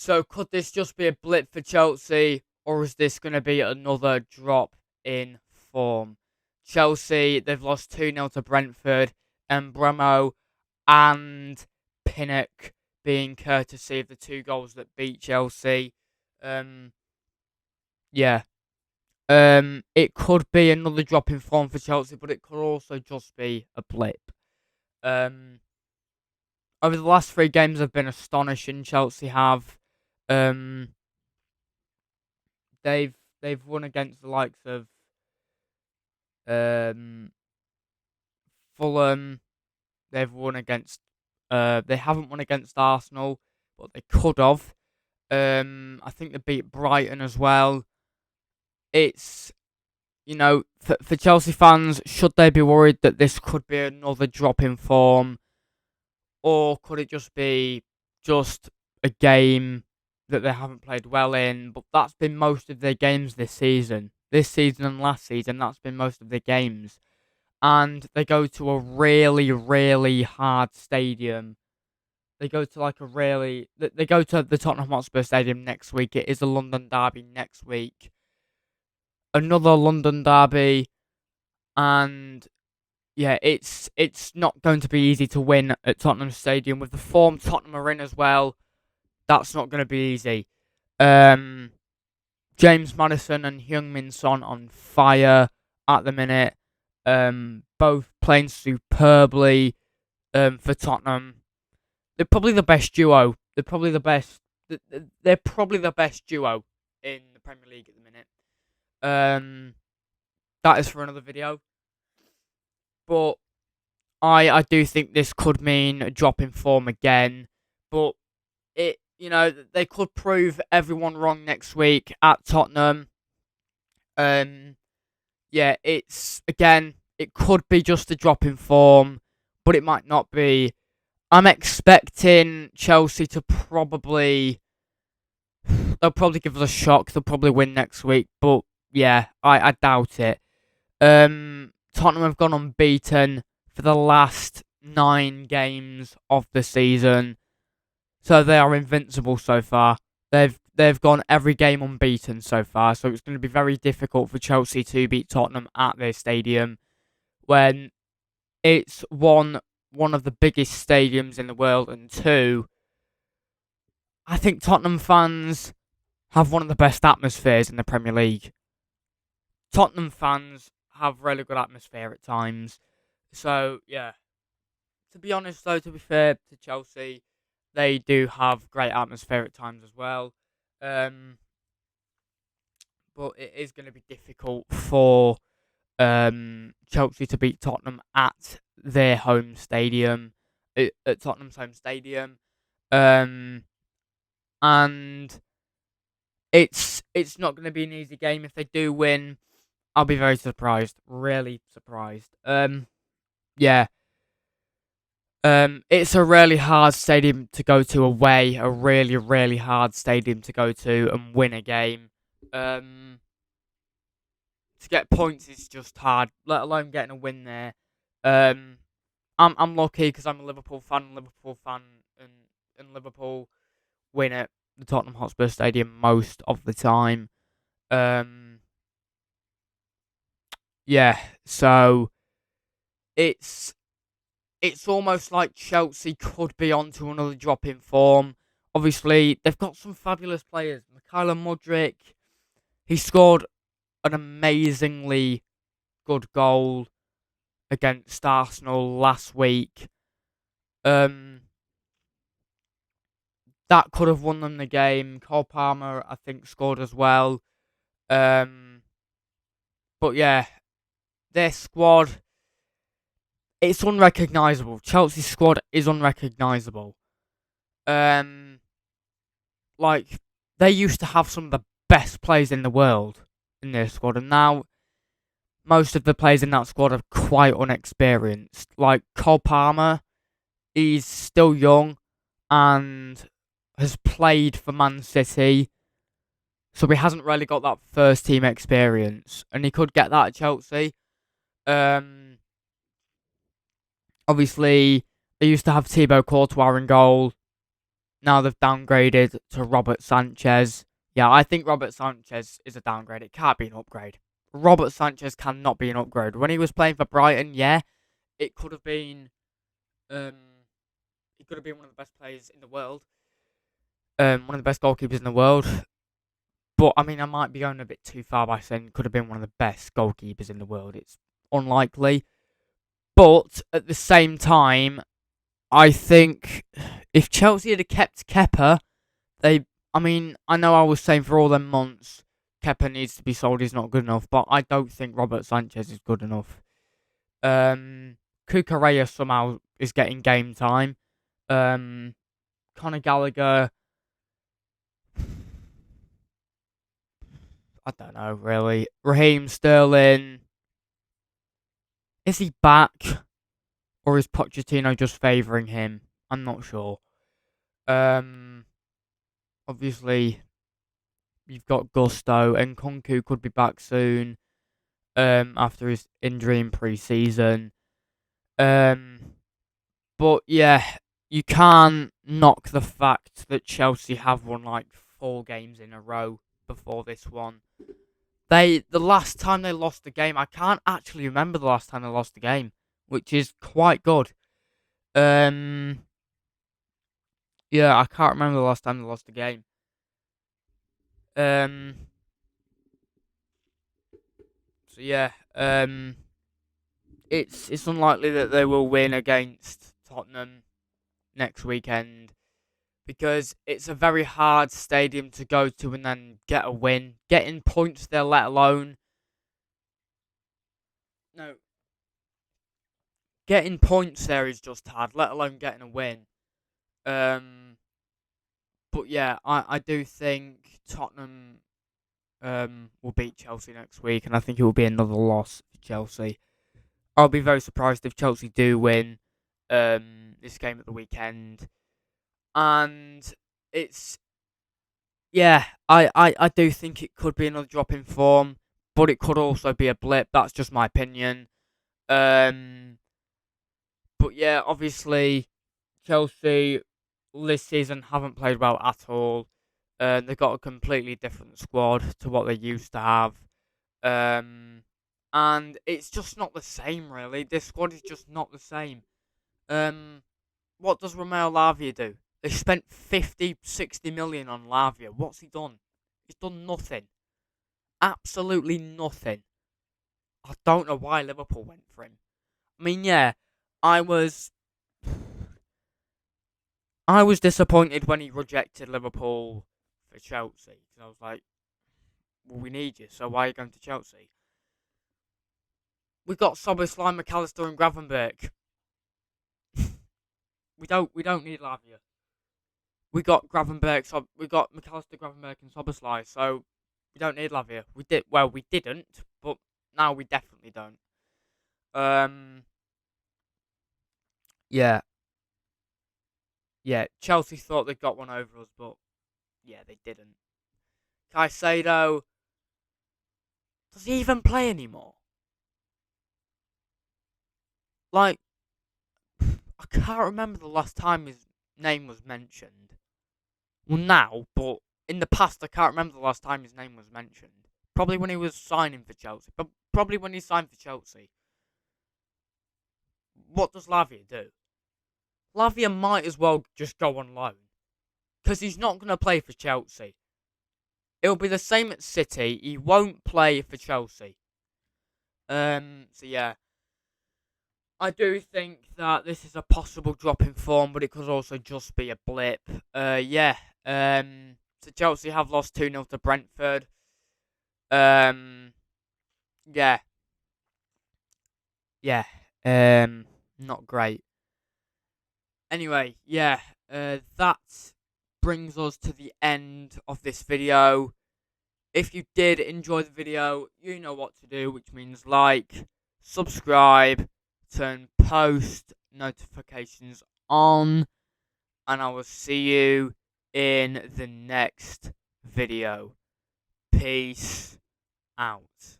So could this just be a blip for Chelsea, or is this going to be another drop in form? Chelsea, they've lost 2-0 to Brentford, and Bremo and Pinnock being courtesy of the 2 goals that beat Chelsea. Um, yeah. It could be another drop in form for Chelsea, but it could also just be a blip. Um, Over the last 3 games have been astonishing. Chelsea have. Um, they've won against the likes of um Fulham. They've won against. They haven't won against Arsenal, but they could have. I think they beat Brighton as well. It's for Chelsea fans, should they be worried that this could be another drop in form, or could it just be just a game that they haven't played well in? But that's been most of their games this season. This season and last season, that's been most of their games. And they go to a really, really hard stadium. They go to They go to the Tottenham Hotspur Stadium next week. It is a London derby next week. Another London derby, and yeah, it's not going to be easy to win at Tottenham Stadium with the form Tottenham are in as well. That's not going to be easy. James Maddison and Heung-min Son on fire at the minute. Both playing superbly. For Tottenham, they're probably the best duo. They're probably the best. They're probably the best duo in the Premier League at the minute. That is for another video. But I do think this could mean a drop in form again. But they could prove everyone wrong next week at Tottenham. Yeah, it could be just a drop in form, but it might not be. I'm expecting Chelsea to they'll probably give us a shock. They'll probably win next week, but yeah, I doubt it. Tottenham have gone unbeaten for the last 9 games of the season, so they are invincible so far. They've gone every game unbeaten so far, so it's going to be very difficult for Chelsea to beat Tottenham at their stadium when it's one of the biggest stadiums in the world, and 2, I think Tottenham fans have one of the best atmospheres in the Premier League. Tottenham fans have really good atmosphere at times. So, yeah. To be honest, though, to be fair to Chelsea, they do have great atmosphere at times as well. But it is going to be difficult for Chelsea to beat Tottenham at their home stadium, at Tottenham's home stadium. And it's not going to be an easy game. If they do win, I'll be very surprised, really surprised. Yeah. It's a really hard stadium to go to away, a really, really hard stadium to go to and win a game. To get points is just hard, let alone getting a win there. I'm lucky because I'm a Liverpool fan, and Liverpool win at the Tottenham Hotspur Stadium most of the time. Yeah, so it's almost like Chelsea could be onto another drop in form. Obviously, they've got some fabulous players. Mikhailo Mudryk, he scored an amazingly good goal against Arsenal last week. That could have won them the game. Cole Palmer, I think, scored as well. But yeah, their squad, it's unrecognisable. Chelsea's squad is unrecognisable. Like, they used to have some of the best players in the world in their squad, and now most of the players in that squad are quite unexperienced. Like, Cole Palmer, he's still young and has played for Man City, so he hasn't really got that first team experience, and he could get that at Chelsea. Obviously, they used to have Thibaut Courtois in goal. now they've downgraded to Robert Sanchez. Yeah, I think Robert Sanchez is a downgrade. It can't be an upgrade. Robert Sanchez cannot be an upgrade. When he was playing for Brighton, yeah, it could have been. He could have been one of the best players in the world. One of the best goalkeepers in the world. But I mean, I might be going a bit too far by saying could have been one of the best goalkeepers in the world. It's unlikely. But at the same time, I think if Chelsea had kept Kepa, I mean, I know I was saying for all them months, Kepa needs to be sold. He's not good enough, but I don't think Robert Sanchez is good enough. Cucurella somehow is getting game time. Conor Gallagher, I don't know really. Raheem Sterling, is he back or is Pochettino just favouring him? I'm not sure. Obviously you've got Gusto and Nkunku could be back soon. After his injury in pre-season. But yeah, you can't knock the fact that Chelsea have won like 4 games in a row before this one. The last time they lost the game, I can't actually remember the last time they lost the game, which is quite good. Yeah, I can't remember the last time they lost the game. So yeah, it's unlikely that they will win against Tottenham next weekend because it's a very hard stadium to go to and then get a win. Getting points there, let alone no, getting points there is just hard, let alone getting a win. But yeah, I do think Tottenham will beat Chelsea next week, and I think it will be another loss for Chelsea. I'll be very surprised if Chelsea do win this game at the weekend. And it's I do think it could be another drop in form, but it could also be a blip. That's just my opinion. But yeah, obviously Chelsea this season haven't played well at all. They've got a completely different squad to what they used to have. And it's just not the same, really. This squad is just not the same. What does Romeo Lavia do? They spent 50, 60 million on Lavia. What's he done? He's done nothing. Absolutely nothing. I don't know why Liverpool went for him. I mean, yeah, I was disappointed when he rejected Liverpool for Chelsea. Because I was like, well, we need you, so why are you going to Chelsea? We got Szoboszlai, McAllister and Gravenberch. we don't need Lavia. We got Gravenberch, we got McAllister, Gravenberch and Szoboszlai, so we don't need Lavia. We didn't, but now we definitely don't. Yeah. Yeah, Chelsea thought they got one over us, but yeah, they didn't. Caicedo, does he even play anymore? Like, I can't remember the last time his name was mentioned. Well, now, but in the past, I can't remember the last time his name was mentioned. Probably when he was signing for Chelsea, but probably when he signed for Chelsea. What does Lavia do? Lavia might as well just go on loan. Because he's not going to play for Chelsea. It'll be the same at City. He won't play for Chelsea. So yeah. I do think that this is a possible drop in form, but it could also just be a blip. Yeah. So Chelsea have lost 2-0 to Brentford. Yeah. Yeah. Not great. Anyway, yeah. That brings us to the end of this video. If you did enjoy the video, you know what to do, which means like, subscribe, turn post notifications on, and I will see you in the next video. Peace out.